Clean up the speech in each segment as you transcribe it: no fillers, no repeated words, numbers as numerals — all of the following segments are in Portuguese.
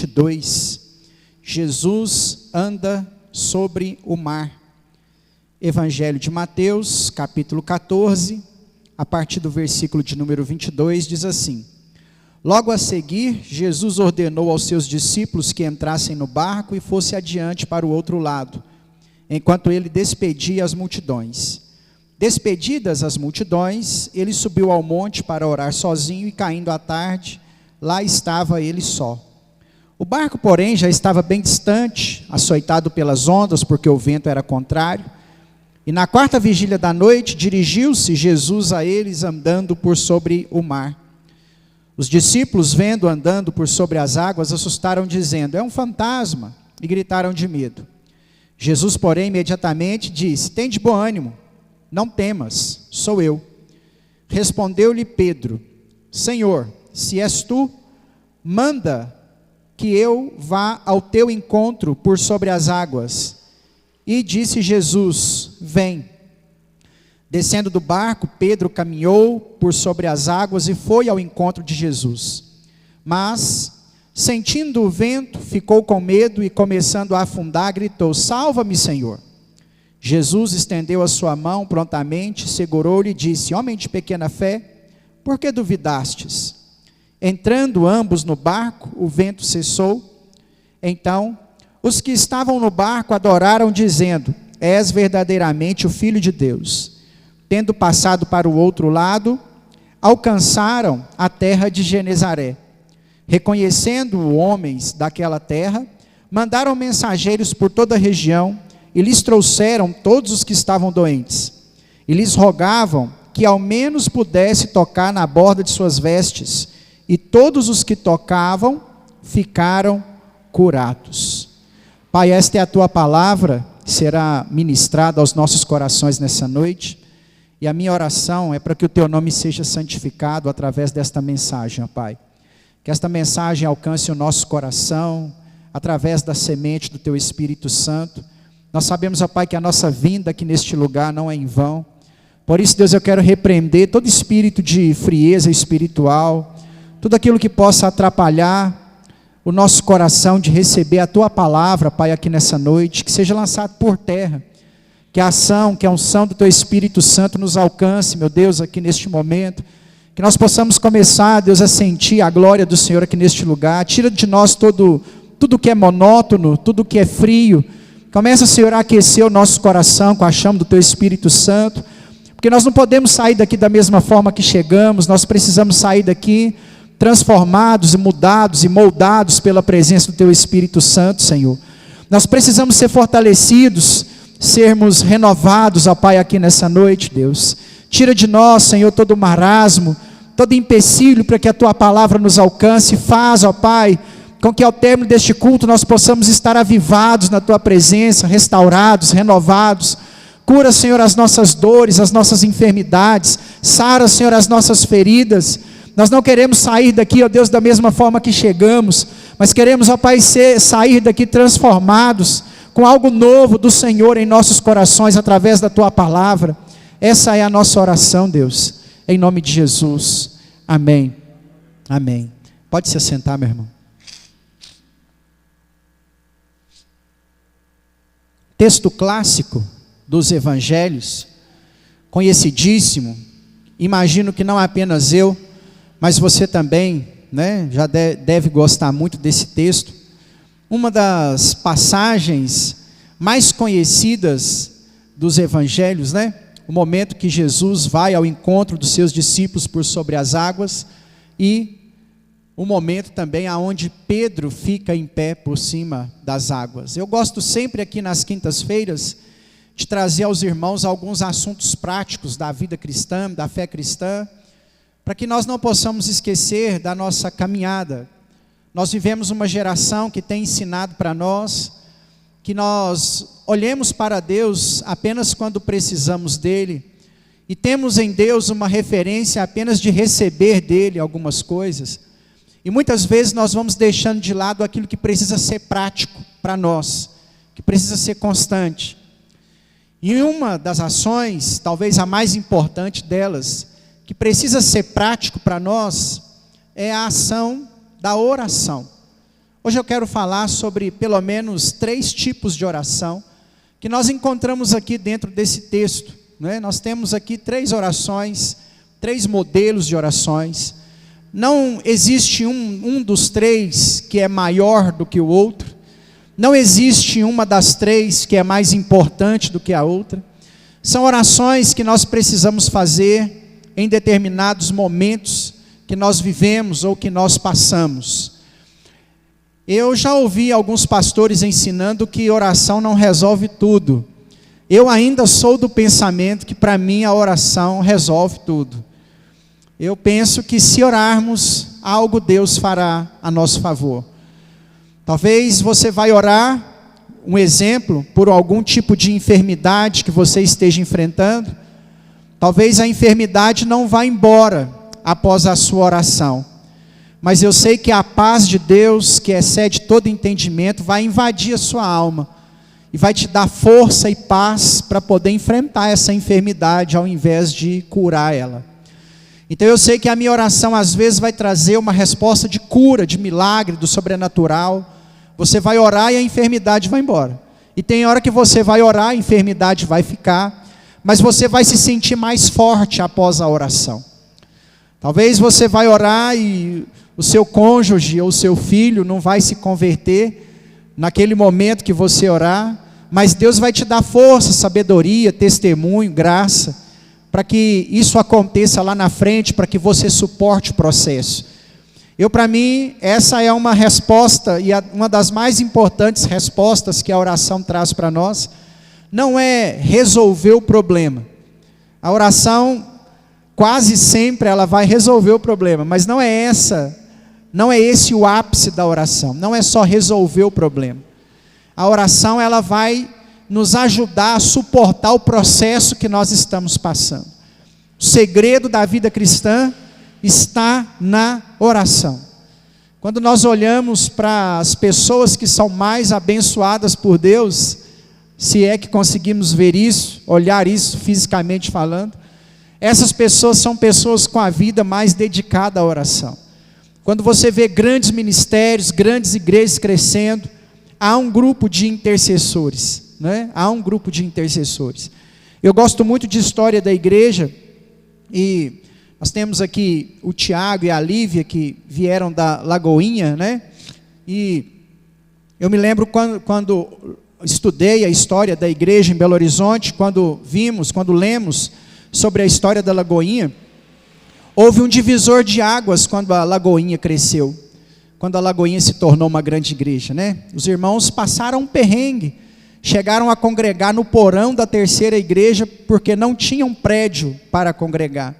22. Jesus anda sobre o mar. Evangelho de Mateus, capítulo 14, a partir do versículo de número 22, diz assim: Logo a seguir, Jesus ordenou aos seus discípulos que entrassem no barco e fosse adiante para o outro lado, enquanto ele despedia as multidões. Despedidas as multidões, ele subiu ao monte para orar sozinho e, caindo à tarde, lá estava ele só. O barco, porém, já estava bem distante, açoitado pelas ondas, porque o vento era contrário. E na quarta vigília da noite, dirigiu-se Jesus a eles andando por sobre o mar. Os discípulos, vendo andando por sobre as águas, assustaram, dizendo: É um fantasma, e gritaram de medo. Jesus, porém, imediatamente disse: Tende bom ânimo, não temas, sou eu. Respondeu-lhe Pedro: Senhor, se és tu, manda que eu vá ao teu encontro por sobre as águas. E disse Jesus: Vem. Descendo do barco, Pedro caminhou por sobre as águas e foi ao encontro de Jesus. Mas, sentindo o vento, ficou com medo e, começando a afundar, gritou: Salva-me, Senhor. Jesus estendeu a sua mão prontamente, segurou-lhe e disse: Homem de pequena fé, por que duvidastes? Entrando ambos no barco, o vento cessou. Então, os que estavam no barco adoraram, dizendo: És verdadeiramente o Filho de Deus. Tendo passado para o outro lado, alcançaram a terra de Genezaré. Reconhecendo homens daquela terra, mandaram mensageiros por toda a região e lhes trouxeram todos os que estavam doentes. E lhes rogavam que ao menos pudesse tocar na borda de suas vestes. E todos os que tocavam ficaram curados. Pai, esta é a tua palavra, será ministrada aos nossos corações nessa noite. E a minha oração é para que o teu nome seja santificado através desta mensagem, ó Pai. Que esta mensagem alcance o nosso coração, através da semente do teu Espírito Santo. Nós sabemos, ó Pai, que a nossa vinda aqui neste lugar não é em vão. Por isso, Deus, eu quero repreender todo espírito de frieza espiritual, tudo aquilo que possa atrapalhar o nosso coração de receber a tua palavra, Pai, aqui nessa noite, que seja lançado por terra. Que a ação, que a unção do teu Espírito Santo nos alcance, meu Deus, aqui neste momento. Que nós possamos começar, Deus, a sentir a glória do Senhor aqui neste lugar. Tira de nós tudo que é monótono, tudo que é frio. Começa, Senhor, a aquecer o nosso coração com a chama do teu Espírito Santo. Porque nós não podemos sair daqui da mesma forma que chegamos. Nós precisamos sair daqui transformados e mudados e moldados pela presença do teu Espírito Santo, Senhor. Nós precisamos ser fortalecidos, sermos renovados, ó Pai, aqui nessa noite, Deus. Tira de nós, Senhor, todo o marasmo, todo empecilho para que a tua palavra nos alcance. Faz, ó Pai, com que ao término deste culto nós possamos estar avivados na tua presença, restaurados, renovados. Cura, Senhor, as nossas dores, as nossas enfermidades. Sara, Senhor, as nossas feridas. Nós não queremos sair daqui, ó Deus, da mesma forma que chegamos, mas queremos, ó Pai, sair daqui transformados, com algo novo do Senhor em nossos corações, através da tua palavra. Essa é a nossa oração, Deus, em nome de Jesus. Amém. Amém. Pode se assentar, meu irmão. Texto clássico dos evangelhos, conhecidíssimo. Imagino que não apenas eu, mas você também, né, já deve gostar muito desse texto. Uma das passagens mais conhecidas dos evangelhos, né? O momento que Jesus vai ao encontro dos seus discípulos por sobre as águas, e o momento também aonde Pedro fica em pé por cima das águas. Eu gosto sempre aqui nas quintas-feiras de trazer aos irmãos alguns assuntos práticos da vida cristã, da fé cristã, para que nós não possamos esquecer da nossa caminhada. Nós vivemos uma geração que tem ensinado para nós que nós olhemos para Deus apenas quando precisamos dEle, e temos em Deus uma referência apenas de receber dEle algumas coisas, e muitas vezes nós vamos deixando de lado aquilo que precisa ser prático para nós, que precisa ser constante. E uma das ações, talvez a mais importante delas, que precisa ser prático para nós, é a ação da oração. Hoje eu quero falar sobre pelo menos 3 tipos de oração que nós encontramos aqui dentro desse texto, né? Nós temos aqui 3 orações, 3 modelos de orações. Não existe um dos 3 que é maior do que o outro. Não existe uma das 3 que é mais importante do que a outra. São orações que nós precisamos fazer em determinados momentos que nós vivemos ou que nós passamos. Eu já ouvi alguns pastores ensinando que oração não resolve tudo. Eu ainda sou do pensamento que para mim a oração resolve tudo. Eu penso que se orarmos, algo Deus fará a nosso favor. Talvez você vai orar, um exemplo, por algum tipo de enfermidade que você esteja enfrentando. Talvez a enfermidade não vá embora após a sua oração. Mas eu sei que a paz de Deus, que excede todo entendimento, vai invadir a sua alma. E vai te dar força e paz para poder enfrentar essa enfermidade, ao invés de curar ela. Então eu sei que a minha oração às vezes vai trazer uma resposta de cura, de milagre, do sobrenatural. Você vai orar e a enfermidade vai embora. E tem hora que você vai orar, a enfermidade vai ficar, mas você vai se sentir mais forte após a oração. Talvez você vai orar e o seu cônjuge ou o seu filho não vai se converter naquele momento que você orar, mas Deus vai te dar força, sabedoria, testemunho, graça, para que isso aconteça lá na frente, para que você suporte o processo. Para mim, essa é uma resposta, e uma das mais importantes respostas que a oração traz para nós, não é resolver o problema. A oração, quase sempre, ela vai resolver o problema, mas não é esse o ápice da oração, não é só resolver o problema. A oração, ela vai nos ajudar a suportar o processo que nós estamos passando. O segredo da vida cristã está na oração. Quando nós olhamos para as pessoas que são mais abençoadas por Deus, se é que conseguimos ver isso, olhar isso fisicamente falando, essas pessoas são pessoas com a vida mais dedicada à oração. Quando você vê grandes ministérios, grandes igrejas crescendo, há um grupo de intercessores, né? Há um grupo de intercessores. Eu gosto muito de história da igreja, e nós temos aqui o Tiago e a Lívia, que vieram da Lagoinha, né? E eu me lembro quando estudei a história da igreja em Belo Horizonte, quando lemos sobre a história da Lagoinha, houve um divisor de águas quando a Lagoinha cresceu, quando a Lagoinha se tornou uma grande igreja, né? Os irmãos passaram um perrengue, chegaram a congregar no porão da terceira igreja, porque não tinham prédio para congregar.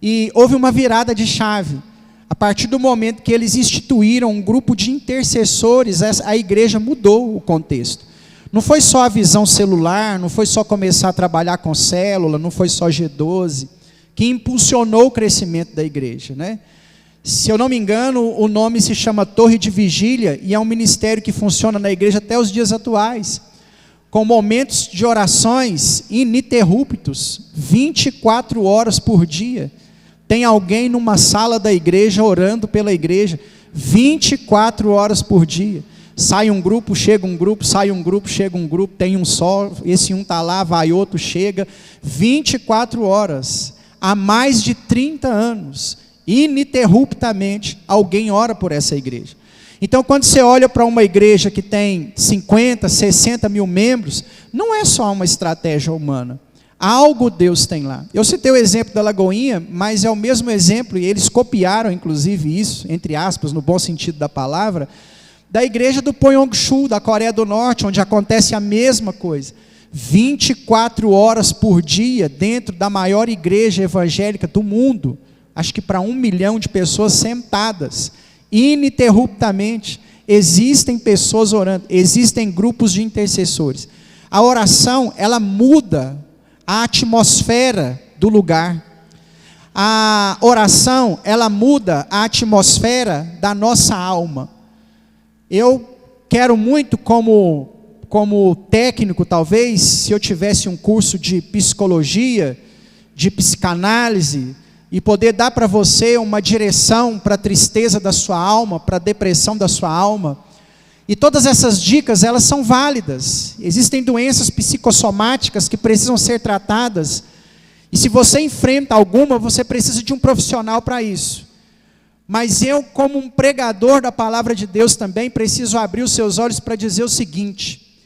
E houve uma virada de chave. A partir do momento que eles instituíram um grupo de intercessores, a igreja mudou o contexto. Não foi só a visão celular, não foi só começar a trabalhar com célula, não foi só G12, que impulsionou o crescimento da igreja, né? Se eu não me engano, o nome se chama Torre de Vigília, e é um ministério que funciona na igreja até os dias atuais, com momentos de orações ininterruptos, 24 horas por dia. Tem alguém numa sala da igreja orando pela igreja, 24 horas por dia. Sai um grupo, chega um grupo, sai um grupo, chega um grupo, tem um só, esse um está lá, vai outro, chega, 24 horas, há mais de 30 anos, ininterruptamente, alguém ora por essa igreja. Então, quando você olha para uma igreja que tem 50, 60 mil membros, não é só uma estratégia humana. Algo Deus tem lá. Eu citei o exemplo da Lagoinha, mas é o mesmo exemplo, e eles copiaram, inclusive, isso, entre aspas, no bom sentido da palavra, da igreja do Pyeongchu, da Coreia do Norte, onde acontece a mesma coisa. 24 horas por dia, dentro da maior igreja evangélica do mundo, acho que para 1 milhão de pessoas sentadas, ininterruptamente, existem pessoas orando, existem grupos de intercessores. A oração, ela muda a atmosfera do lugar. A oração, ela muda a atmosfera da nossa alma. Eu quero muito, como técnico talvez, se eu tivesse um curso de psicologia, de psicanálise, e poder dar para você uma direção para a tristeza da sua alma, para a depressão da sua alma, E todas essas dicas, elas são válidas. Existem doenças psicossomáticas que precisam ser tratadas. E se você enfrenta alguma, você precisa de um profissional para isso. Mas eu, como um pregador da palavra de Deus também, preciso abrir os seus olhos para dizer o seguinte: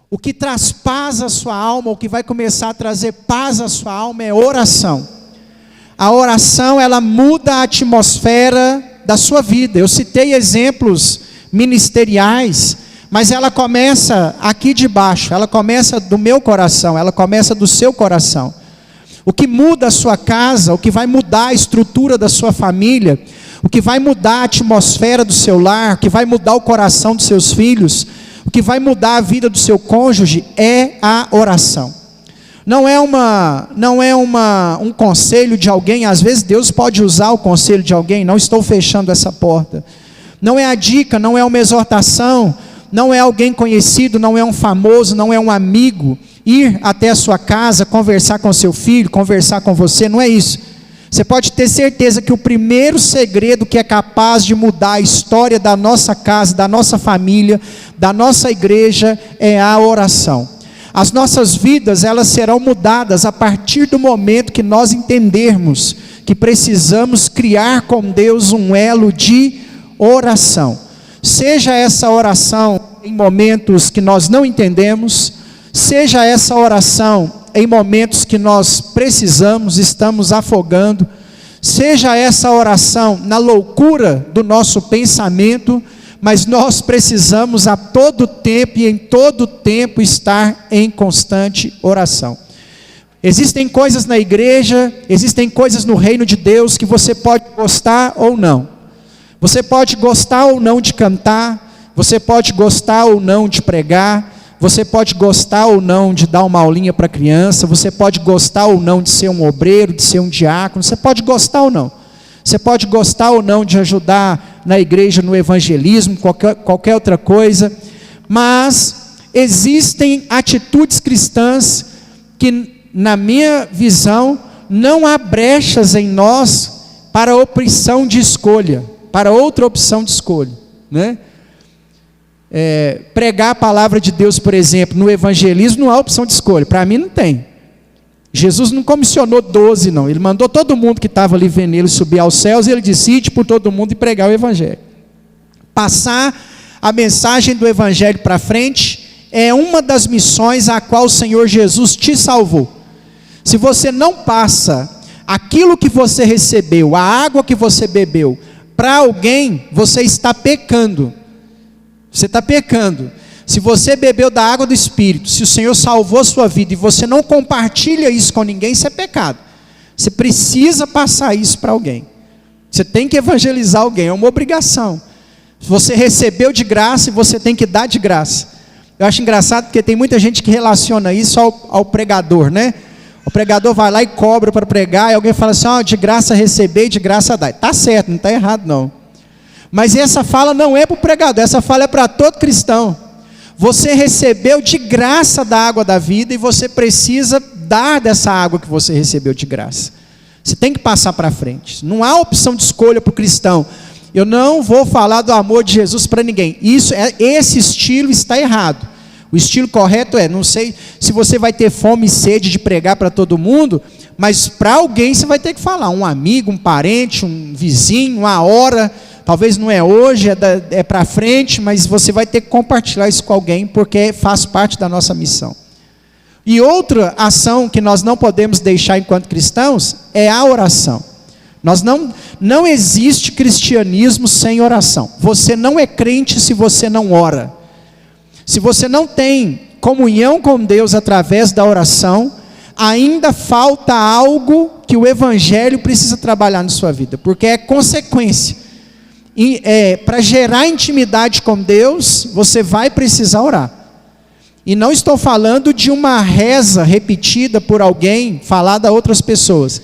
o que traz paz à sua alma, o que vai começar a trazer paz à sua alma é oração. A oração, ela muda a atmosfera da sua vida. Eu citei exemplos ministeriais, mas ela começa aqui de baixo, ela começa do meu coração, ela começa do seu coração. O que muda a sua casa, o que vai mudar a estrutura da sua família, o que vai mudar a atmosfera do seu lar, o que vai mudar o coração dos seus filhos, o que vai mudar a vida do seu cônjuge é a oração. Não é um conselho de alguém, às vezes Deus pode usar o conselho de alguém, não estou fechando essa porta. Não é a dica, não é uma exortação, não é alguém conhecido, não é um famoso, não é um amigo, ir até a sua casa, conversar com seu filho, conversar com você, não é isso. Você pode ter certeza que o primeiro segredo que é capaz de mudar a história da nossa casa, da nossa família, da nossa igreja, é a oração. As nossas vidas, elas serão mudadas a partir do momento que nós entendermos que precisamos criar com Deus um elo de oração. Seja essa oração em momentos que nós não entendemos, seja essa oração em momentos que nós precisamos, estamos afogando, seja essa oração na loucura do nosso pensamento, mas nós precisamos a todo tempo e em todo tempo estar em constante oração. Existem coisas na igreja, existem coisas no reino de Deus que você pode gostar ou não. Você pode gostar ou não de cantar, você pode gostar ou não de pregar, você pode gostar ou não de dar uma aulinha para criança, você pode gostar ou não de ser um obreiro, de ser um diácono, você pode gostar ou não. Você pode gostar ou não de ajudar na igreja, no evangelismo, qualquer outra coisa, mas existem atitudes cristãs que, na minha visão, não há brechas em nós para a opção de escolha, para outra opção de escolha, né? Pregar a palavra de Deus, por exemplo, no evangelismo, não há opção de escolha. Para mim não tem. Jesus não comissionou 12 não, ele mandou todo mundo que estava ali vendo ele subir aos céus, e ele disse: ide por todo mundo e pregar o evangelho. Passar a mensagem do evangelho para frente é uma das missões a qual o Senhor Jesus te salvou. Se você não passa aquilo que você recebeu, a água que você bebeu, para alguém, você está pecando. Você está pecando. Se você bebeu da água do Espírito, se o Senhor salvou a sua vida e você não compartilha isso com ninguém, isso é pecado. Você precisa passar isso para alguém. Você tem que evangelizar alguém, é uma obrigação. Você recebeu de graça e você tem que dar de graça. Eu acho engraçado porque tem muita gente que relaciona isso ao pregador, né? O pregador vai lá e cobra para pregar, e alguém fala assim: de graça receber e de graça dar. Está certo, não está errado não. Mas essa fala não é para o pregador, essa fala é para todo cristão. Você recebeu de graça da água da vida e você precisa dar dessa água que você recebeu de graça. Você tem que passar para frente. Não há opção de escolha para o cristão. Eu não vou falar do amor de Jesus para ninguém. Esse estilo está errado. O estilo correto não sei se você vai ter fome e sede de pregar para todo mundo, mas para alguém você vai ter que falar. Um amigo, um parente, um vizinho, uma hora. Talvez não é hoje, é para frente, mas você vai ter que compartilhar isso com alguém, porque faz parte da nossa missão. E outra ação que nós não podemos deixar enquanto cristãos é a oração. Não existe cristianismo sem oração. Você não é crente se você não ora. Se você não tem comunhão com Deus através da oração, ainda falta algo que o evangelho precisa trabalhar na sua vida, porque é consequência. Para gerar intimidade com Deus, você vai precisar orar. E não estou falando de uma reza repetida por alguém, falada a outras pessoas.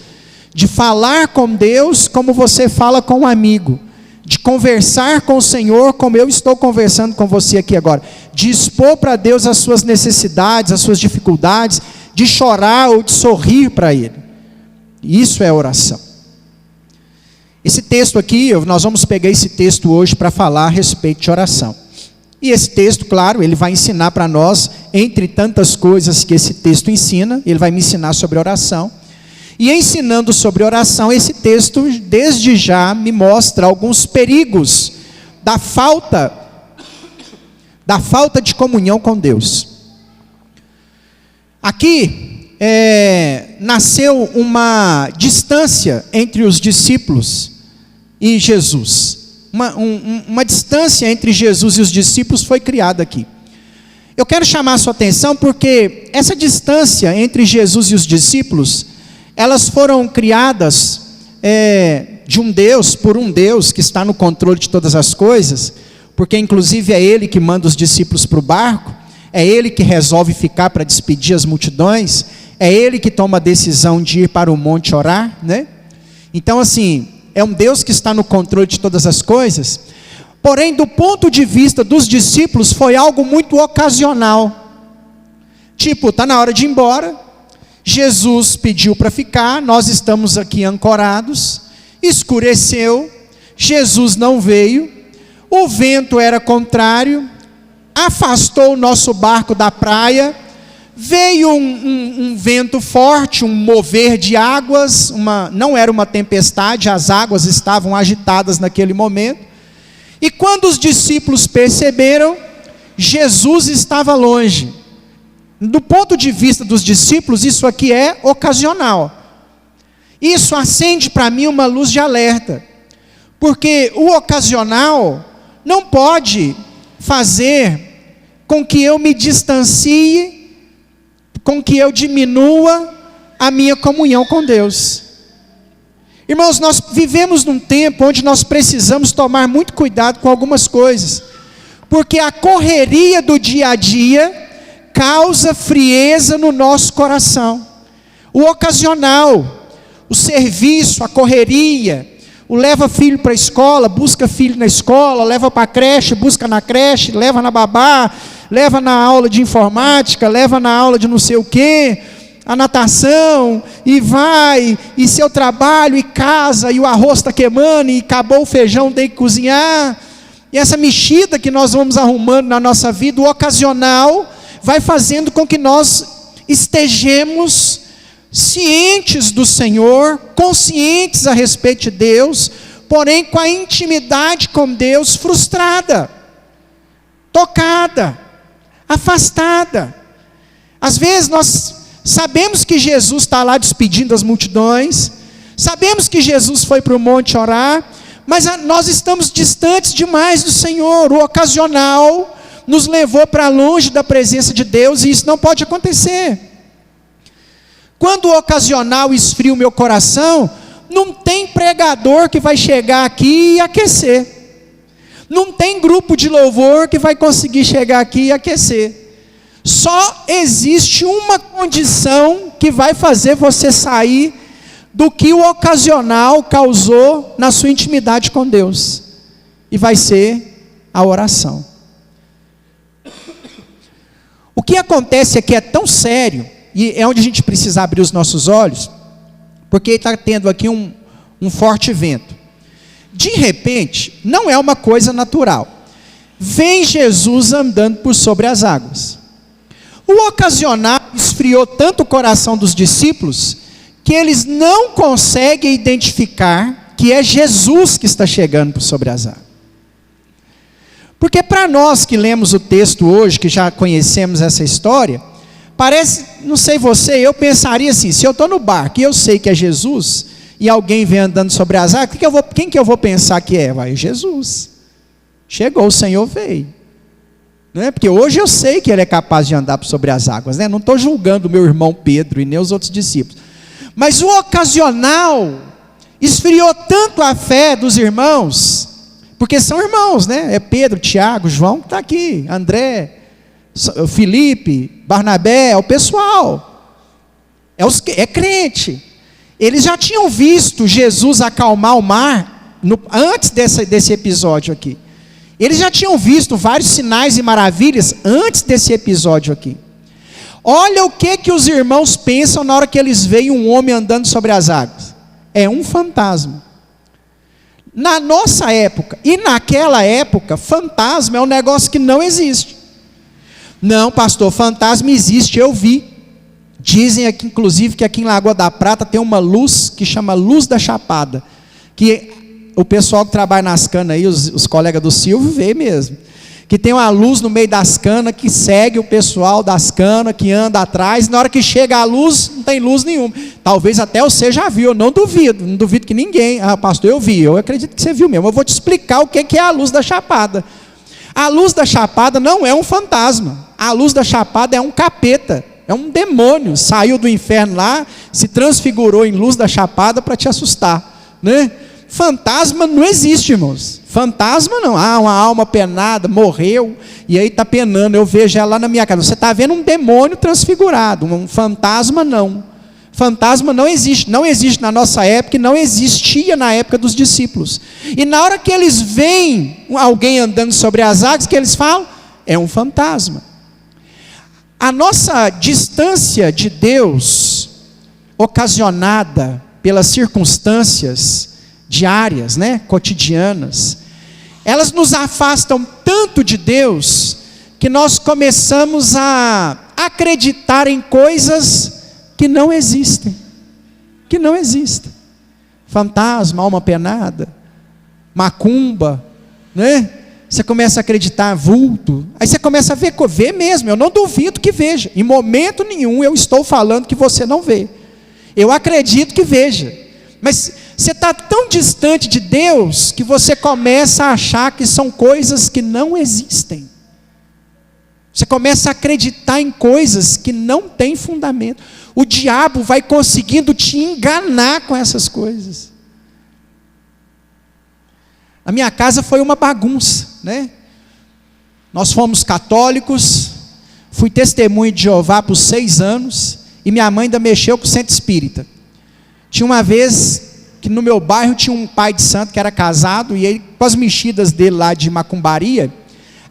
De falar com Deus como você fala com um amigo. De conversar com o Senhor como eu estou conversando com você aqui agora. De expor para Deus as suas necessidades, as suas dificuldades. De chorar ou de sorrir para Ele. Isso é oração. Esse texto aqui, nós vamos pegar esse texto hoje para falar a respeito de oração. E esse texto, claro, ele vai ensinar para nós, entre tantas coisas que esse texto ensina, ele vai me ensinar sobre oração. E ensinando sobre oração, esse texto, desde já, me mostra alguns perigos da falta de comunhão com Deus. Aqui, nasceu uma distância entre os discípulos e Jesus. Uma distância entre Jesus e os discípulos foi criada aqui. Eu quero chamar a sua atenção porque essa distância entre Jesus e os discípulos, elas foram criadas de um Deus, por um Deus que está no controle de todas as coisas, porque inclusive é Ele que manda os discípulos para o barco, é Ele que resolve ficar para despedir as multidões, é Ele que toma a decisão de ir para o monte orar, né? Então assim, é um Deus que está no controle de todas as coisas, porém do ponto de vista dos discípulos foi algo muito ocasional. Tipo, está na hora de ir embora, Jesus pediu para ficar, nós estamos aqui ancorados, escureceu, Jesus não veio, o vento era contrário, afastou o nosso barco da praia, veio um vento forte, um mover de águas, não era uma tempestade, as águas estavam agitadas naquele momento, e quando os discípulos perceberam, Jesus estava longe. Do ponto de vista dos discípulos, isso aqui é ocasional. Isso acende para mim uma luz de alerta, porque o ocasional não pode fazer com que eu me distancie, com que eu diminua a minha comunhão com Deus. Irmãos, nós vivemos num tempo onde nós precisamos tomar muito cuidado com algumas coisas, porque a correria do dia a dia causa frieza no nosso coração. O ocasional, o serviço, a correria, o leva filho para a escola, busca filho na escola, leva para a creche, busca na creche, leva na babá, leva na aula de informática, leva na aula de não sei o quê, a natação, e vai, e seu trabalho, e casa, e o arroz está queimando, e acabou o feijão, tem que cozinhar, e essa mexida que nós vamos arrumando na nossa vida, o ocasional, vai fazendo com que nós estejamos cientes do Senhor, conscientes a respeito de Deus, porém com a intimidade com Deus frustrada, tocada, afastada. Às vezes nós sabemos que Jesus está lá despedindo as multidões, sabemos que Jesus foi para o monte orar, mas nós estamos distantes demais do Senhor. O ocasional nos levou para longe da presença de Deus, e isso não pode acontecer. Quando o ocasional esfria o meu coração, não tem pregador que vai chegar aqui e aquecer, não tem grupo de louvor que vai conseguir chegar aqui e aquecer. Só existe uma condição que vai fazer você sair do que o ocasional causou na sua intimidade com Deus, e vai ser a oração. O que acontece aqui é tão sério, e é onde a gente precisa abrir os nossos olhos, porque está tendo aqui um forte vento. De repente, não é uma coisa natural, vem Jesus andando por sobre as águas. O ocasional esfriou tanto o coração dos discípulos, que eles não conseguem identificar que é Jesus que está chegando por sobre as águas. Porque para nós que lemos o texto hoje, que já conhecemos essa história, parece, não sei você, eu pensaria assim, se eu estou no barco e eu sei que é Jesus, e alguém vem andando sobre as águas, quem que eu vou pensar que é? Vai, Jesus. Chegou, o Senhor veio. Não é? Porque hoje eu sei que Ele é capaz de andar sobre as águas, né? Não estou julgando o meu irmão Pedro e nem os outros discípulos. Mas o ocasional esfriou tanto a fé dos irmãos, porque são irmãos, né? É Pedro, Tiago, João que está aqui, André, Felipe, Barnabé, é o pessoal, é crente. Eles já tinham visto Jesus acalmar o mar, antes desse episódio aqui. Eles já tinham visto vários sinais e maravilhas antes desse episódio aqui. Olha o que os irmãos pensam na hora que eles veem um homem andando sobre as águas. É um fantasma. Na nossa época e naquela época, fantasma é um negócio que não existe. Não, pastor, fantasma existe, eu vi. Dizem aqui, inclusive, que aqui em Lagoa da Prata tem uma luz que chama Luz da Chapada, que o pessoal que trabalha nas canas aí, os colegas do Silvio, vê mesmo, que tem uma luz no meio das canas, que segue o pessoal das canas, que anda atrás, na hora que chega a luz, não tem luz nenhuma. Talvez até você já viu, eu não duvido que ninguém, pastor, eu vi, eu acredito que você viu mesmo. Eu vou te explicar o que é a luz da Chapada. A luz da Chapada não é um fantasma, a luz da Chapada é um capeta, é um demônio, saiu do inferno lá, se transfigurou em luz da Chapada para te assustar, né? Fantasma não existe, irmãos. Fantasma não, uma alma penada, morreu, e aí está penando, eu vejo ela lá na minha casa. Você está vendo um demônio transfigurado, um fantasma não. Fantasma não existe na nossa época, e não existia na época dos discípulos. E na hora que eles veem alguém andando sobre as águas, que eles falam? É um fantasma. A nossa distância de Deus, ocasionada pelas circunstâncias diárias, né, cotidianas, elas nos afastam tanto de Deus, que nós começamos a acreditar em coisas que não existem, fantasma, alma penada, macumba, né? Você começa a acreditar vulto, aí você começa a ver mesmo, eu não duvido que veja, em momento nenhum eu estou falando que você não vê, eu acredito que veja, mas você está tão distante de Deus, que você começa a achar que são coisas que não existem, você começa a acreditar em coisas que não têm fundamento, o diabo vai conseguindo te enganar com essas coisas. A minha casa foi uma bagunça, né? Nós fomos católicos, fui testemunho de Jeová por 6 anos, e minha mãe ainda mexeu com o centro espírita. Tinha uma vez que no meu bairro tinha um pai de santo que era casado, e ele, com as mexidas dele lá de macumbaria,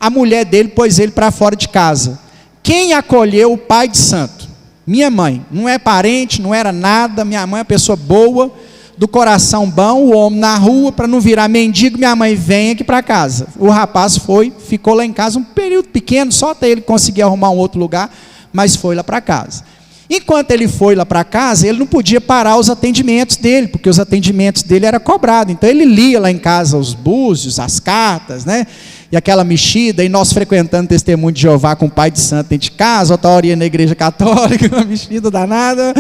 a mulher dele pôs ele para fora de casa. Quem acolheu o pai de santo? Minha mãe. Não é parente, não era nada, minha mãe é uma pessoa boa, do coração bom, o homem na rua, para não virar mendigo, minha mãe vem aqui para casa. O rapaz ficou lá em casa um período pequeno, só até ele conseguir arrumar um outro lugar, mas foi lá para casa. Enquanto ele foi lá para casa, ele não podia parar os atendimentos dele, porque os atendimentos dele eram cobrados. Então ele lia lá em casa os búzios, as cartas, né? E aquela mexida, e nós frequentando testemunho de Jeová com o pai de santo dentro de casa, outra hora ia na igreja católica, uma mexida danada.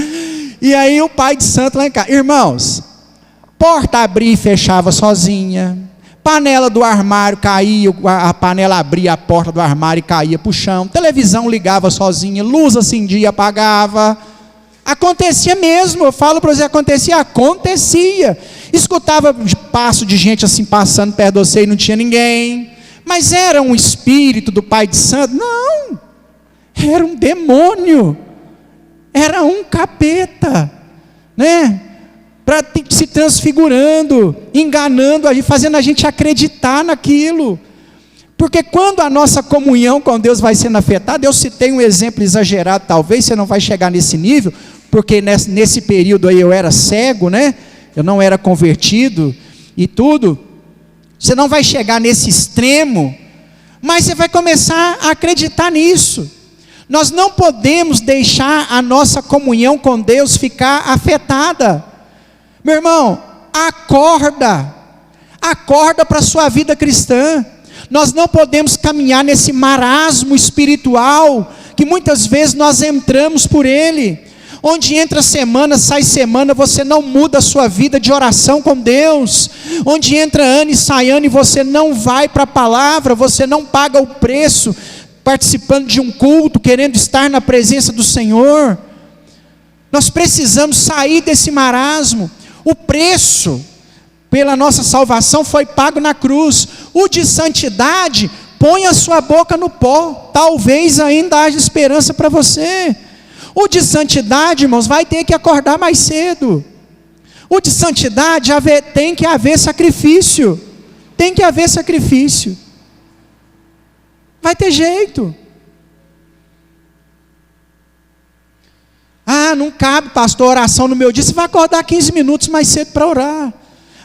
E aí o pai de santo lá em casa. Irmãos, porta abria e fechava sozinha, panela do armário caía, a panela abria a porta do armário e caía para o chão, televisão ligava sozinha, luz acendia e apagava. Acontecia mesmo, eu falo para você, acontecia. Escutava passo de gente assim passando perto de você e não tinha ninguém. Mas era um espírito do pai de santo? Não, era um demônio, era um capeta, né? Se transfigurando, enganando, fazendo a gente acreditar naquilo. Porque quando a nossa comunhão com Deus vai sendo afetada, eu citei um exemplo exagerado, talvez você não vai chegar nesse nível, porque nesse período aí eu era cego, né? Eu não era convertido e tudo. Você não vai chegar nesse extremo, mas você vai começar a acreditar nisso. Nós não podemos deixar a nossa comunhão com Deus ficar afetada. Meu irmão, acorda para a sua vida cristã. Nós não podemos caminhar nesse marasmo espiritual, que muitas vezes nós entramos por ele, onde entra semana, sai semana, você não muda a sua vida de oração com Deus, onde entra ano e sai ano, e você não vai para a palavra, você não paga o preço, participando de um culto, querendo estar na presença do Senhor. Nós precisamos sair desse marasmo. O preço pela nossa salvação foi pago na cruz. O de santidade, põe a sua boca no pó, talvez ainda haja esperança para você. O de santidade, irmãos, vai ter que acordar mais cedo. O de santidade tem que haver sacrifício. Tem que haver sacrifício. Vai ter jeito. Ah, não cabe, pastor, oração no meu dia. Você vai acordar 15 minutos mais cedo para orar.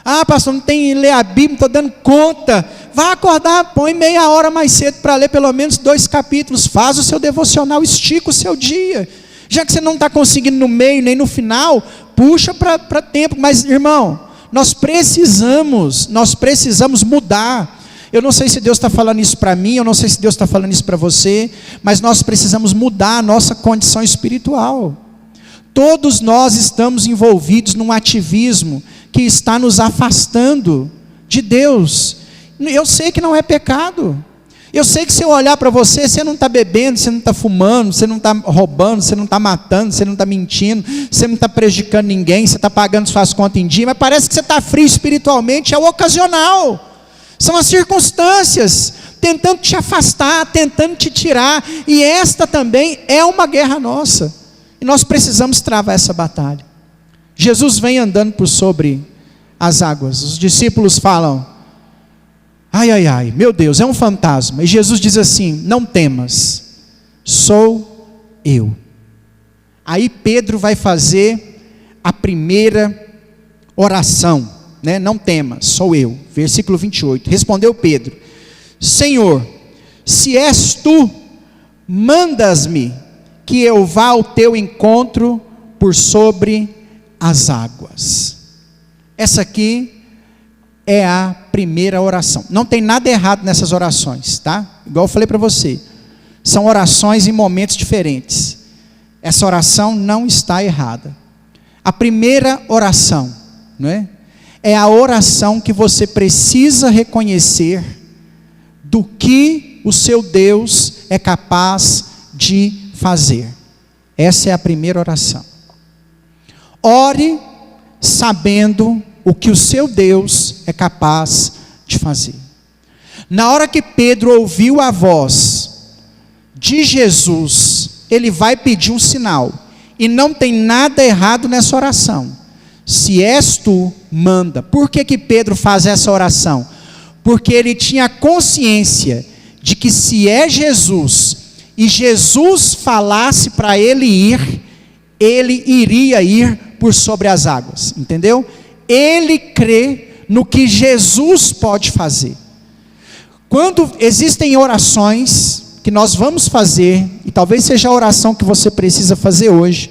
Ah, pastor, não tem ler a Bíblia, não estou dando conta. Vai acordar, põe meia hora mais cedo para ler pelo menos 2 capítulos. Faz o seu devocional, estica o seu dia. Já que você não está conseguindo no meio nem no final, puxa para tempo. Mas, irmão, nós precisamos mudar. Eu não sei se Deus está falando isso para mim, eu não sei se Deus está falando isso para você, mas nós precisamos mudar a nossa condição espiritual. Todos nós estamos envolvidos num ativismo que está nos afastando de Deus. Eu sei que não é pecado. Eu sei que se eu olhar para você, você não está bebendo, você não está fumando, você não está roubando, você não está matando, você não está mentindo, você não está prejudicando ninguém, você está pagando suas contas em dia, mas parece que você está frio espiritualmente, é o ocasional. São as circunstâncias tentando te afastar, tentando te tirar, e esta também é uma guerra nossa, e nós precisamos travar essa batalha. Jesus vem andando por sobre as águas, os discípulos falam: ai, ai, ai, meu Deus, é um fantasma, e Jesus diz assim: não temas, sou eu. Aí Pedro vai fazer a primeira oração, né? Não temas, sou eu. Versículo 28, respondeu Pedro: Senhor, se és tu, mandas-me que eu vá ao teu encontro por sobre as águas. Essa aqui é a primeira oração. Não tem nada errado nessas orações, tá? Igual eu falei para você, são orações em momentos diferentes. Essa oração não está errada. A primeira oração, não é? É a oração que você precisa reconhecer do que o seu Deus é capaz de fazer. Essa é a primeira oração. Ore sabendo o que o seu Deus é capaz de fazer. Na hora que Pedro ouviu a voz de Jesus, ele vai pedir um sinal. E não tem nada errado nessa oração. Se és tu, manda. Por que Pedro faz essa oração? Porque ele tinha consciência de que se é Jesus, e Jesus falasse para ele ir, ele iria ir por sobre as águas, entendeu? Ele crê no que Jesus pode fazer. Quando existem orações que nós vamos fazer, e talvez seja a oração que você precisa fazer hoje,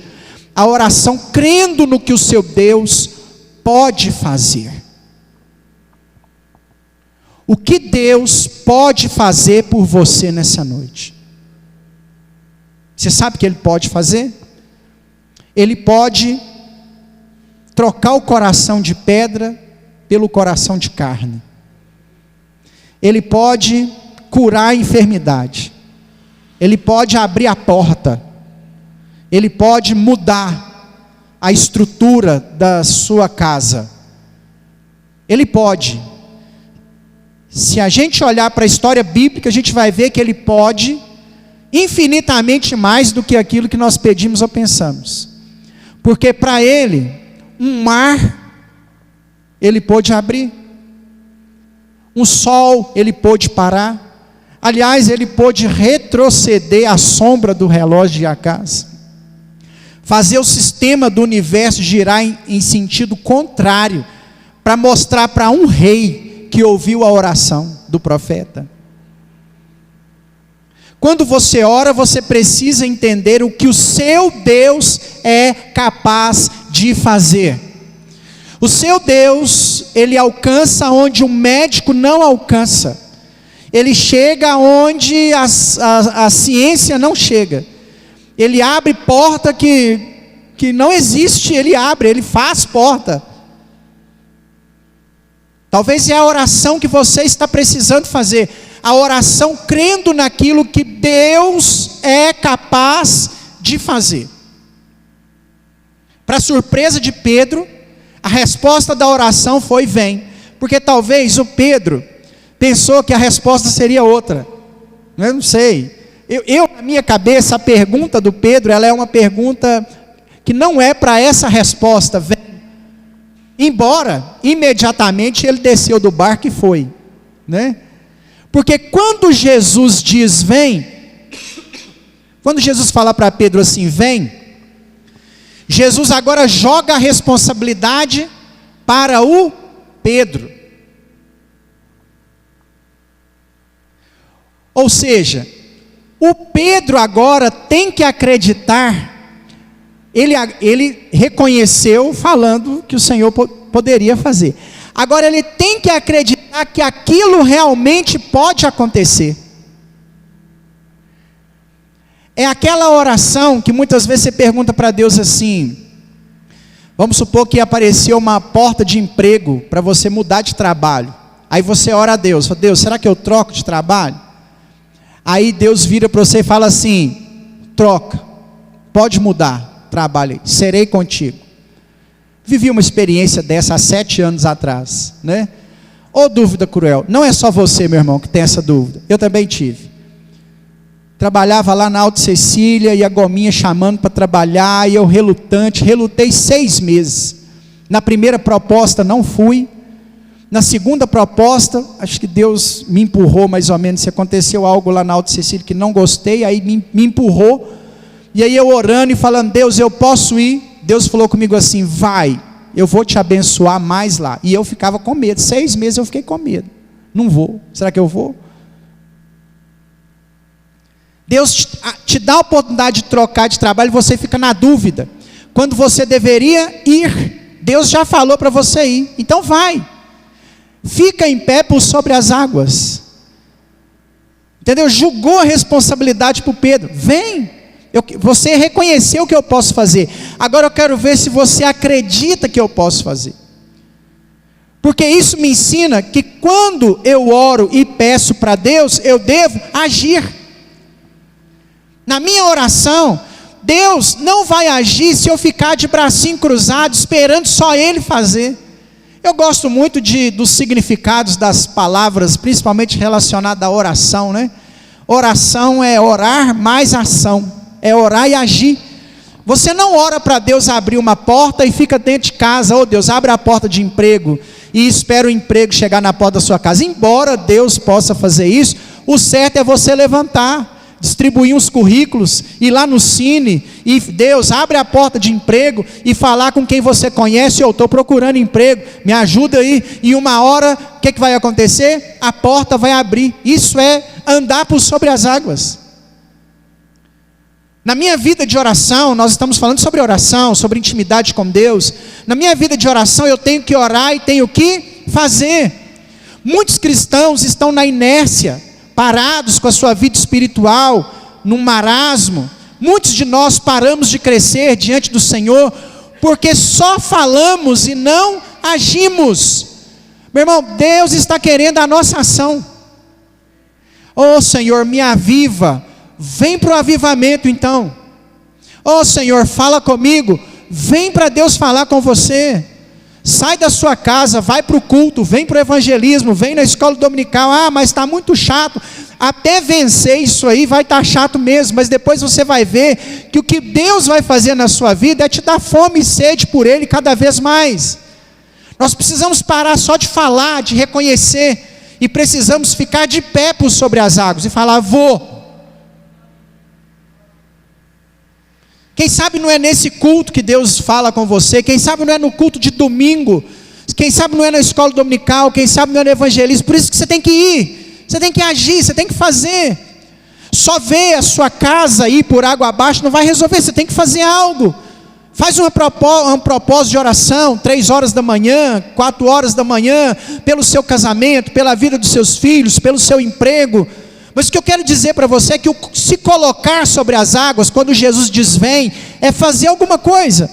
a oração crendo no que o seu Deus pode fazer. O que Deus pode fazer por você nessa noite? Você sabe o que Ele pode fazer? Ele pode trocar o coração de pedra pelo coração de carne. Ele pode curar a enfermidade. Ele pode abrir a porta. Ele pode mudar a estrutura da sua casa. Ele pode. Se a gente olhar para a história bíblica, a gente vai ver que Ele pode infinitamente mais do que aquilo que nós pedimos ou pensamos. Porque para Ele, um mar, Ele pôde abrir. Um sol, Ele pôde parar. Aliás, Ele pôde retroceder a sombra do relógio de Acás. Fazer o sistema do universo girar em sentido contrário, para mostrar para um rei que ouviu a oração do profeta. Quando você ora, você precisa entender o que o seu Deus é capaz de fazer. O seu Deus, Ele alcança onde o médico não alcança. Ele chega onde a ciência não chega. Ele abre porta que não existe, Ele abre, Ele faz porta. Talvez é a oração que você está precisando fazer. A oração crendo naquilo que Deus é capaz de fazer. Para surpresa de Pedro, a resposta da oração foi: vem. Porque talvez o Pedro pensou que a resposta seria outra. Eu não sei. Na minha cabeça, a pergunta do Pedro, ela é uma pergunta que não é para essa resposta, vem. Embora, imediatamente, ele desceu do barco e foi, né? Porque quando Jesus diz vem, quando Jesus fala para Pedro assim, vem, Jesus agora joga a responsabilidade para o Pedro. Ou seja, o Pedro agora tem que acreditar, ele reconheceu falando que o Senhor poderia fazer. Agora ele tem que acreditar que aquilo realmente pode acontecer. É aquela oração que muitas vezes você pergunta para Deus assim, vamos supor que apareceu uma porta de emprego para você mudar de trabalho. Aí você ora a Deus, fala, Deus, será que eu troco de trabalho? Aí Deus vira para você e fala assim, troca, pode mudar, trabalho, serei contigo. Vivi uma experiência dessa há 7 anos atrás, né? Ô dúvida cruel, não é só você, meu irmão, que tem essa dúvida, eu também tive. Trabalhava lá na Alto Cecília, e a Gominha chamando para trabalhar, e eu relutei 6 meses. Na primeira proposta não fui, na segunda proposta, acho que Deus me empurrou mais ou menos, se aconteceu algo lá na Alto Cecília que não gostei, aí me empurrou, e aí eu orando e falando, Deus, eu posso ir? Deus falou comigo assim, vai, eu vou te abençoar mais lá. E eu ficava com medo, 6 meses eu fiquei com medo, não vou, será que eu vou? Deus te dá a oportunidade de trocar de trabalho, e você fica na dúvida, quando você deveria ir, Deus já falou para você ir, então vai, fica em pé por sobre as águas, entendeu? Jogou a responsabilidade para o Pedro, vem, você reconheceu o que eu posso fazer, agora eu quero ver se você acredita que eu posso fazer, porque isso me ensina que quando eu oro e peço para Deus, eu devo agir. Na minha oração, Deus não vai agir se eu ficar de bracinho cruzado, esperando só Ele fazer. Eu gosto muito dos significados das palavras, principalmente relacionado à oração, né? Oração é orar mais ação, é orar e agir. Você não ora para Deus abrir uma porta e fica dentro de casa, oh Deus, abre a porta de emprego, e espera o emprego chegar na porta da sua casa. Embora Deus possa fazer isso, o certo é você levantar, distribuir uns currículos, ir lá no Cine, e Deus, abre a porta de emprego, e falar com quem você conhece, eu estou procurando emprego, me ajuda aí, e uma hora, o que vai acontecer? A porta vai abrir. Isso é andar por sobre as águas. Na minha vida de oração, nós estamos falando sobre oração, sobre intimidade com Deus. Na minha vida de oração, eu tenho que orar e tenho que fazer. Muitos cristãos estão na inércia, parados com a sua vida espiritual, num marasmo. Muitos de nós paramos de crescer diante do Senhor, porque só falamos e não agimos. Meu irmão, Deus está querendo a nossa ação. Oh Senhor, me aviva, vem para o avivamento então. Oh Senhor, fala comigo, vem para Deus falar com você. Sai da sua casa, vai para o culto, vem para o evangelismo, vem na escola dominical. Ah, mas está muito chato. Até vencer isso aí vai estar chato mesmo, mas depois você vai ver que o que Deus vai fazer na sua vida é te dar fome e sede por Ele cada vez mais. Nós precisamos parar só de falar, de reconhecer, e precisamos ficar de pé por sobre as águas e falar, vou. Quem sabe não é nesse culto que Deus fala com você, quem sabe não é no culto de domingo, quem sabe não é na escola dominical, quem sabe não é no evangelismo. Por isso que você tem que ir, você tem que agir, você tem que fazer. Só ver a sua casa ir por água abaixo não vai resolver, você tem que fazer algo. Faz um propósito de oração, 3 horas da manhã, 4 horas da manhã, pelo seu casamento, pela vida dos seus filhos, pelo seu emprego. Mas o que eu quero dizer para você é que se colocar sobre as águas, quando Jesus diz vem, é fazer alguma coisa.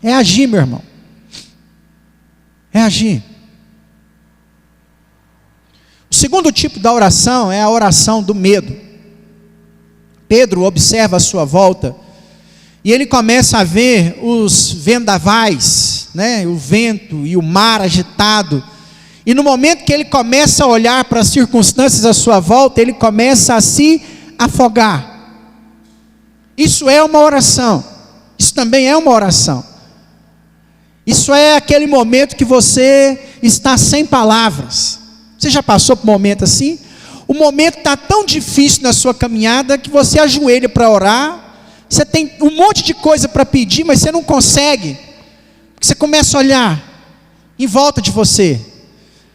É agir, meu irmão. É agir. O segundo tipo da oração é a oração do medo. Pedro observa a sua volta, e ele começa a ver os vendavais, né? O vento e o mar agitado. E no momento que ele começa a olhar para as circunstâncias à sua volta, ele começa a se afogar. Isso é uma oração. Isso também é uma oração. Isso é aquele momento que você está sem palavras. Você já passou por um momento assim? O momento está tão difícil na sua caminhada que você ajoelha para orar. Você tem um monte de coisa para pedir, mas você não consegue. Você começa a olhar. em volta de você.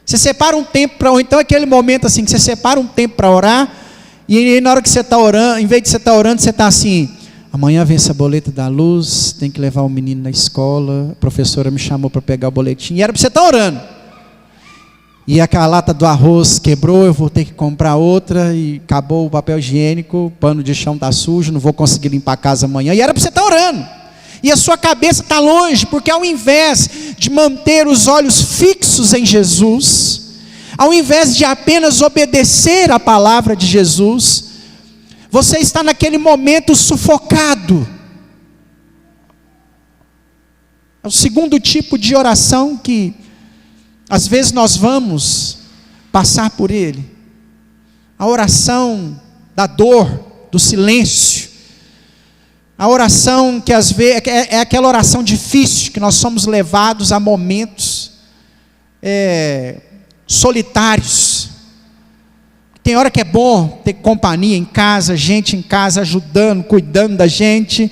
Você separa um tempo para orar, então é aquele momento assim, que você separa um tempo para orar, e aí na hora que você está orando, em vez de você estar orando, você está assim: amanhã vem essa boleta da luz, tem que levar o menino na escola, a professora me chamou para pegar o boletim, e era para você estar orando. E aquela lata do arroz quebrou, eu vou ter que comprar outra, e acabou o papel higiênico, o pano de chão está sujo, não vou conseguir limpar a casa amanhã, e era para você estar orando. E a sua cabeça está longe, porque ao invés de manter os olhos fixos em Jesus, ao invés de apenas obedecer a palavra de Jesus, você está naquele momento sufocado. É o segundo tipo de oração que às vezes nós vamos passar por ele. A oração da dor, do silêncio. A oração que às vezes é aquela oração difícil, que nós somos levados a momentos solitários. Tem hora que é bom ter companhia em casa, gente em casa ajudando, cuidando da gente.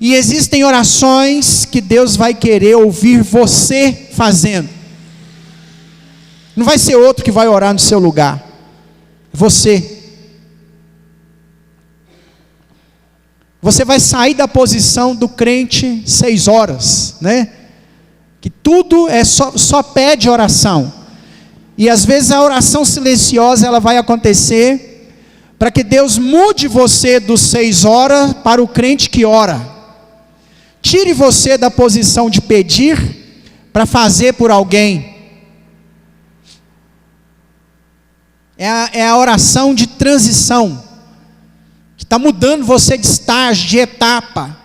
E existem orações que Deus vai querer ouvir você fazendo. Não vai ser outro que vai orar no seu lugar. Você. Você vai sair da posição do crente 6 horas, né? Que tudo é só pede oração. E às vezes a oração silenciosa ela vai acontecer para que Deus mude você dos 6 horas para o crente que ora. Tire você da posição de pedir para fazer por alguém. É a oração de transição, que está mudando você de estágio, de etapa.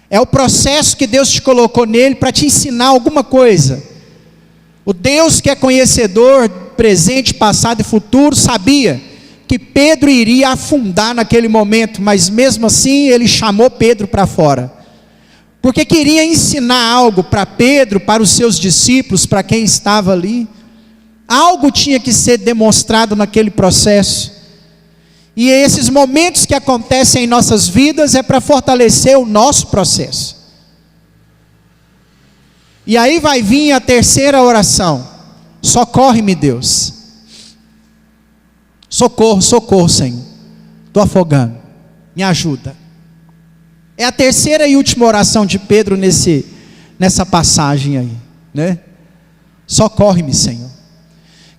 É o processo que Deus te colocou nele para te ensinar alguma coisa. O Deus que é conhecedor, presente, passado e futuro, sabia que Pedro iria afundar naquele momento, mas mesmo assim ele chamou Pedro para fora, porque queria ensinar algo para Pedro, para os seus discípulos, para quem estava ali. Algo tinha que ser demonstrado naquele processo. E esses momentos que acontecem em nossas vidas é para fortalecer o nosso processo. E aí vai vir a terceira oração: socorre-me, Deus. Socorro, socorro, Senhor. Estou afogando, me ajuda. É a terceira e última oração de Pedro nessa passagem aí, né? Socorre-me, Senhor.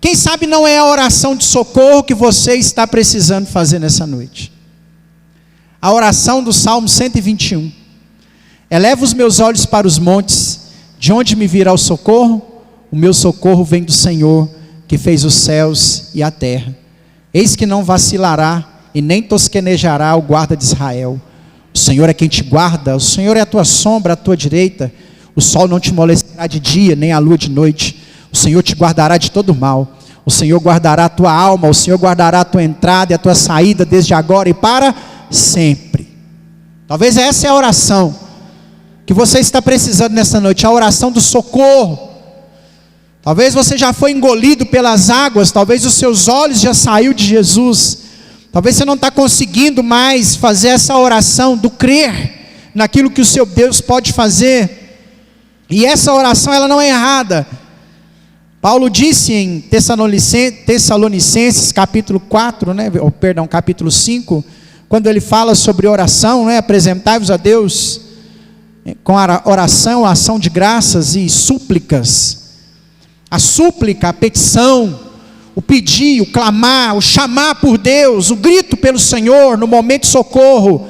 Quem sabe não é a oração de socorro que você está precisando fazer nessa noite. A oração do Salmo 121. Eleva os meus olhos para os montes, de onde me virá o socorro? O meu socorro vem do Senhor, que fez os céus e a terra. Eis que não vacilará e nem tosquenejará o guarda de Israel. O Senhor é quem te guarda, o Senhor é a tua sombra à tua direita. O sol não te molestará de dia, nem a lua de noite. O Senhor te guardará de todo mal. O Senhor guardará a tua alma. O Senhor guardará a tua entrada e a tua saída, desde agora e para sempre. Talvez essa é a oração que você está precisando nessa noite, a oração do socorro. Talvez você já foi engolido pelas águas, talvez os seus olhos já saiu de Jesus. Talvez você não está conseguindo mais fazer essa oração do crer naquilo que o seu Deus pode fazer. E essa oração ela não é errada. Paulo disse em Tessalonicenses capítulo 4, capítulo 5, quando ele fala sobre oração, apresentai-vos a Deus com a oração, a ação de graças e súplicas. A súplica, a petição, o pedir, o clamar, o chamar por Deus, o grito pelo Senhor no momento de socorro,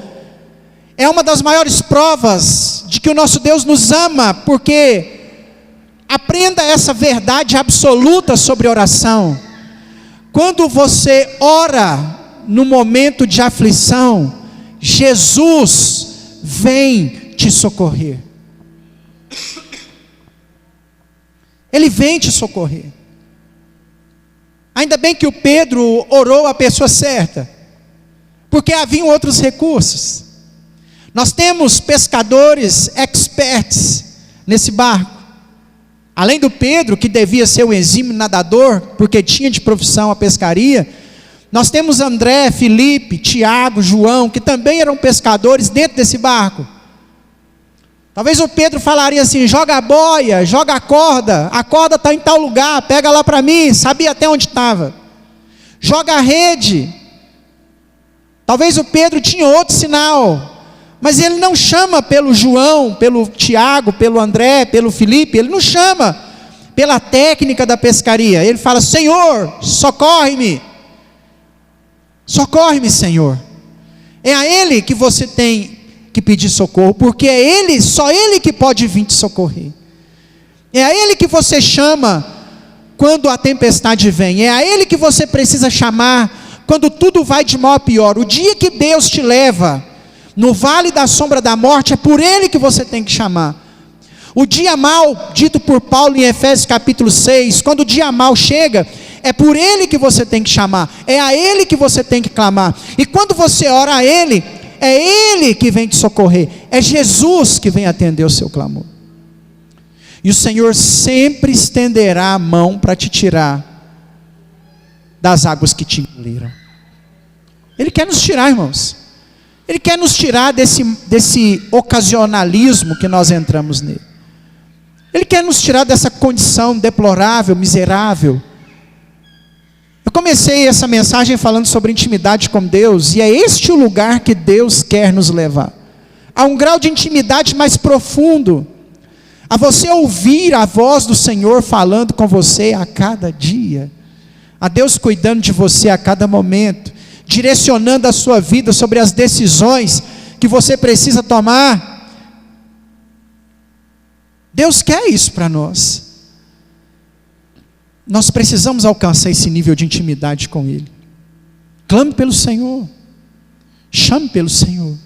é uma das maiores provas de que o nosso Deus nos ama, porque aprenda essa verdade absoluta sobre oração. Quando você ora no momento de aflição, Jesus vem te socorrer. Ele vem te socorrer. Ainda bem que o Pedro orou a pessoa certa, porque haviam outros recursos. Nós temos pescadores experts nesse barco. Além do Pedro, que devia ser um exímio nadador, porque tinha de profissão a pescaria, nós temos André, Felipe, Tiago, João, que também eram pescadores dentro desse barco. Talvez o Pedro falaria assim: joga a boia, joga a corda está em tal lugar, pega lá para mim, sabia até onde estava. Joga a rede. Talvez o Pedro tinha outro sinal, mas ele não chama pelo João, pelo Tiago, pelo André, pelo Felipe, ele não chama pela técnica da pescaria. Ele fala: Senhor, socorre-me. Socorre-me, Senhor. É a Ele que você tem que pedir socorro, porque é Ele, só Ele que pode vir te socorrer. É a Ele que você chama quando a tempestade vem. É a Ele que você precisa chamar quando tudo vai de mal a pior. O dia que Deus te leva no vale da sombra da morte, é por Ele que você tem que chamar. O dia mal, dito por Paulo em Efésios capítulo 6, quando o dia mal chega, é por Ele que você tem que chamar, é a Ele que você tem que clamar. E quando você ora a Ele, é Ele que vem te socorrer, é Jesus que vem atender o seu clamor. E o Senhor sempre estenderá a mão para te tirar das águas que te engoliram. Ele quer nos tirar, irmãos. Ele quer nos tirar desse ocasionalismo que nós entramos nele. Ele quer nos tirar dessa condição deplorável, miserável. Eu comecei essa mensagem falando sobre intimidade com Deus, e é este o lugar que Deus quer nos levar. A um grau de intimidade mais profundo, a você ouvir a voz do Senhor falando com você a cada dia, a Deus cuidando de você a cada momento, direcionando a sua vida sobre as decisões que você precisa tomar. Deus quer isso para nós. Nós precisamos alcançar esse nível de intimidade com Ele. Clame pelo Senhor, chame pelo Senhor.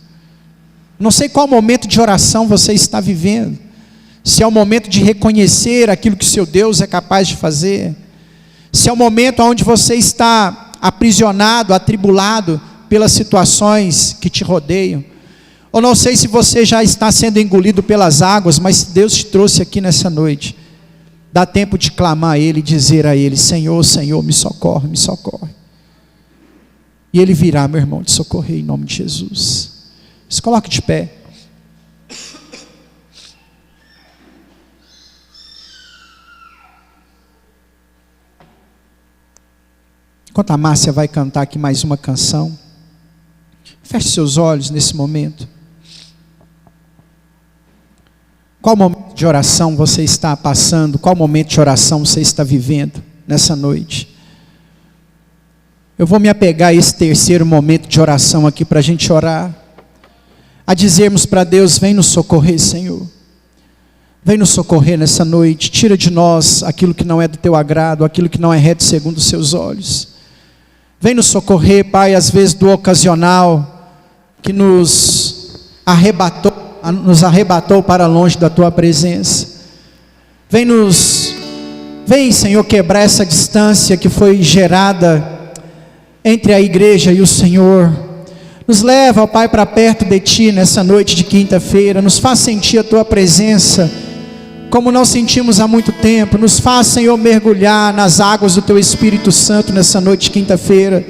Não sei qual momento de oração você está vivendo, se é o momento de reconhecer aquilo que seu Deus é capaz de fazer, se é o momento onde você está aprisionado, atribulado pelas situações que te rodeiam, ou não sei se você já está sendo engolido pelas águas, mas Deus te trouxe aqui nessa noite. Dá tempo de clamar a Ele e dizer a Ele: Senhor, Senhor, me socorre, me socorre. E Ele virá, meu irmão, te socorrer em nome de Jesus. Se coloque de pé. Enquanto a Márcia vai cantar aqui mais uma canção, feche seus olhos nesse momento. Qual momento de oração você está passando? Qual momento de oração você está vivendo nessa noite? Eu vou me apegar a esse terceiro momento de oração aqui para a gente orar, a dizermos para Deus: vem nos socorrer, Senhor. Vem nos socorrer nessa noite. Tira de nós aquilo que não é do Teu agrado, aquilo que não é reto segundo os Seus olhos. Vem nos socorrer, Pai, às vezes do ocasional que nos arrebatou para longe da Tua presença. Vem, Senhor, quebrar essa distância que foi gerada entre a igreja e o Senhor. Nos leva, ó Pai, para perto de Ti nessa noite de quinta-feira. Nos faz sentir a Tua presença como não sentimos há muito tempo. Nos faz, Senhor, mergulhar nas águas do Teu Espírito Santo nessa noite de quinta-feira.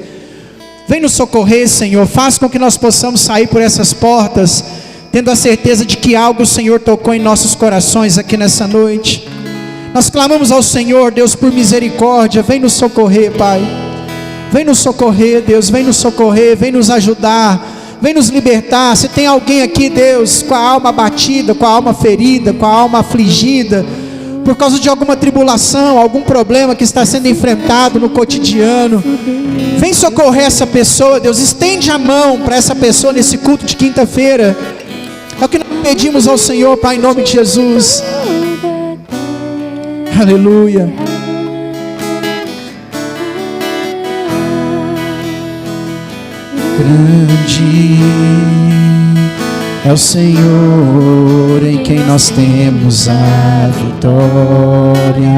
Vem nos socorrer, Senhor. Faz com que nós possamos sair por essas portas tendo a certeza de que algo o Senhor tocou em nossos corações aqui nessa noite. Nós clamamos ao Senhor, Deus, por misericórdia. Vem nos socorrer, Pai. Vem nos socorrer, Deus. Vem nos socorrer, vem nos ajudar, vem nos libertar. Se tem alguém aqui, Deus, com a alma abatida, com a alma ferida, com a alma afligida, por causa de alguma tribulação, algum problema que está sendo enfrentado no cotidiano, vem socorrer essa pessoa, Deus. Estende a mão para essa pessoa nesse culto de quinta-feira. É o que nós pedimos ao Senhor, Pai, em nome de Jesus. Aleluia. Grande é o Senhor em quem nós temos a vitória.